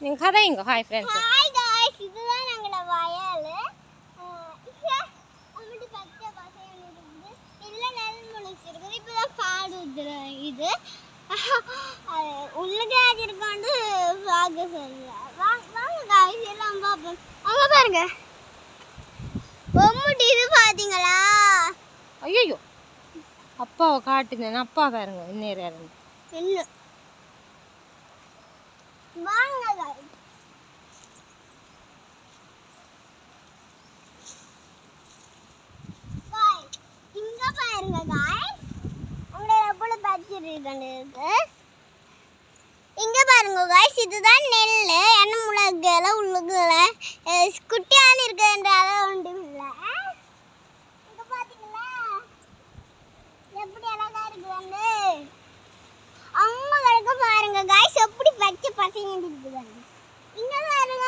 நீங்கள் கதைங்க. Hi friends. Hi guys, இதுதான் எங்களோட வயல். நம்மகிட்ட பச்சை பசங்க இருக்குது. இதில் நெல் முளைச்சிருக்குது. இப்போ தான் பாடு ஊற்றுறேன். இது உள்ளுக்கே வச்சிருக்காண்டு பார்க்க சொல்லுவேன். வாங்க காய்ஸ் எல்லாம் பார்ப்போம். அங்கே பாருங்க பொம்முட்டி. இது பார்த்தீங்களா? ஐயோ அப்பாவை காட்டுனேன். அப்பா பாருங்க இன்னேரம் இருந்து என்ன வாங்க காய்ஸ். இங்க பாருங்க காய்ஸ், உங்களை எவ்வளவு பச்சிருக்கு. இங்க பாருங்க காய்ஸ், இதுதான் நெல். என்ன முளகுல உள்ளுக்குல குட்டியான இருக்குன்றால ஒன்றும் இல்லை. இங்க பாத்தீங்களா எப்படி அழகா இருக்கு வந்து. அங்க வரைக்கும் பாருங்க காய்ஸ், எப்படி பச்சை பசங்க இருக்குது. இங்க பாருங்க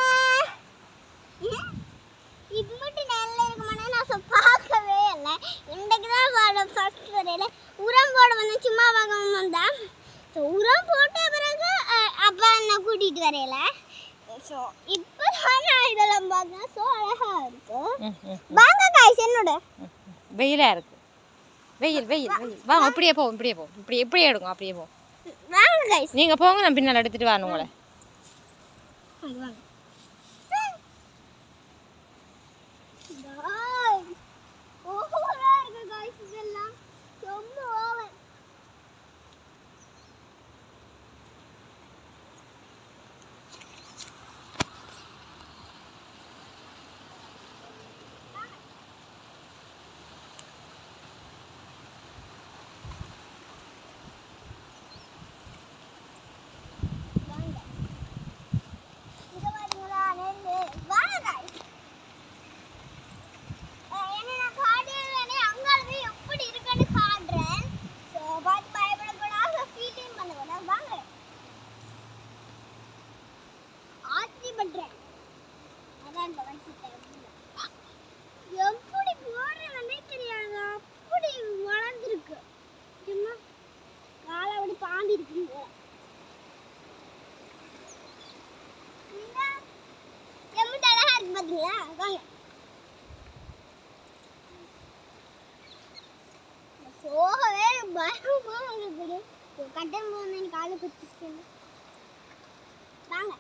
இப்படி நெல் இருக்குமானே நான் பார்க்கவே இல்லை. இன்றைக்கு தான் ஃபர்ஸ்ட் வரையில உரம் போட வந்து சும்மா பார்க்க வந்தேன். ஸோ உரம் போட்ட பிறகு அப்பா என்ன கூட்டிகிட்டு வரையில. ஸோ இப்போ தான் நான் இதெல்லாம் பார்த்தேன். ஸோ அழகாக இருக்கும். வாங்க காய்ஸ், என்னோட வெயிலாக இருக்கு. வெயில் வெயில் வெயில். வாங்க இப்படியே போவோம். இப்படியே போவோம். இப்படியே எடுங்க. அப்படியே போவோம். வாங்க காய்ஸ். நீங்கள் போங்க, நான் பின்னால் எடுத்துகிட்டு வரணும் உங்களை. வாங்க எப்படி போடுறதுன்னே தெரியாது. அப்படி வளர்ந்துருக்கு. சும்மா காலை அப்படி பாண்டி இருக்குங்க. எப்படி அழகா இருக்கு பாத்தீங்களா? வாங்க போகவே பயமா இருக்குது. கட்டம் போன காலை குத்திச்சு. வாங்க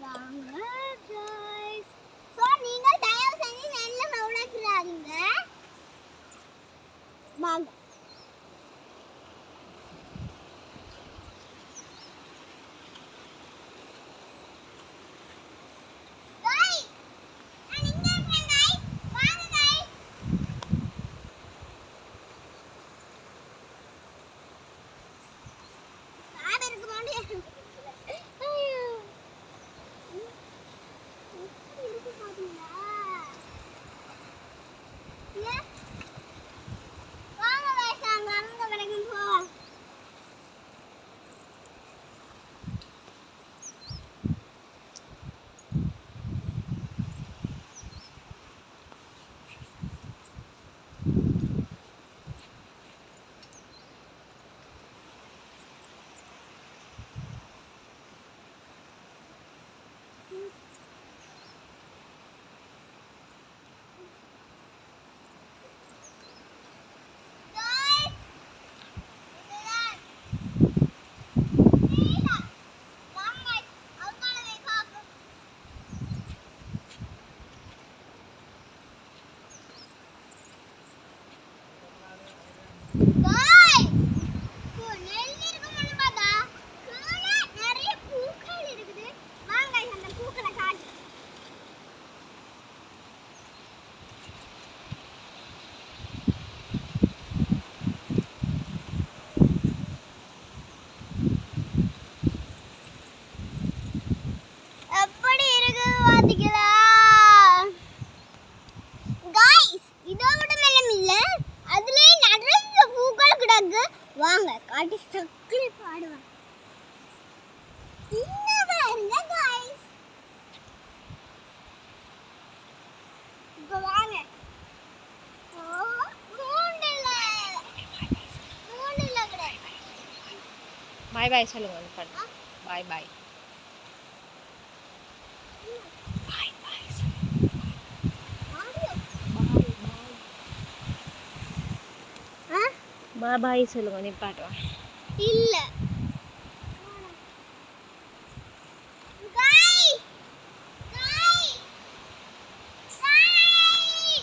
வாங்க गाइस. சோ நீங்க தயவு செஞ்சு நெல்ல மவுளக்குறாதீங்க. வாங்க गाइस, நான் இங்க இருக்கேன் गाइस. வாங்க गाइस. நான் இருக்கு போறேன். ஐயோ வாங்க காட்டி சக்கரை பாடுவாங்க. இங்க பாருங்க गाइस. இப்போ வாங்க. மூண்டல கூட பாய் பாய் சொல்லுங்க பண்ணு. பாய் பாய். பாய் பாய். பாய் பாய் சொல்லுங்க நிப்பாட்டுவா. இல்ல guys guys guys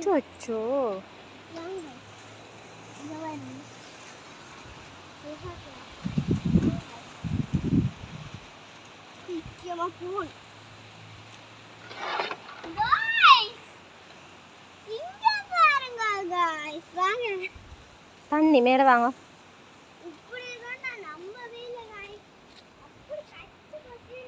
சொச்சோ phone guys இங்க பாருங்க guys வாங்க தண்ணி மேல வாங்க. இப்படி இருக்கா நம்பவே இல்ல guys அப்படி கட்டி கட்டி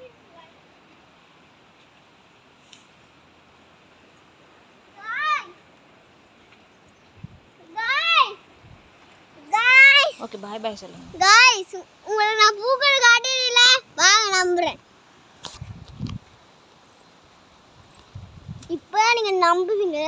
guys ஓகே பாய் பாய் சொல்லுங்க. guys உங்களை நான் பூக்கள் காட்டினேன்ல வாங்க நம்புறேன். இப்போ நீங்க நம்புவீங்க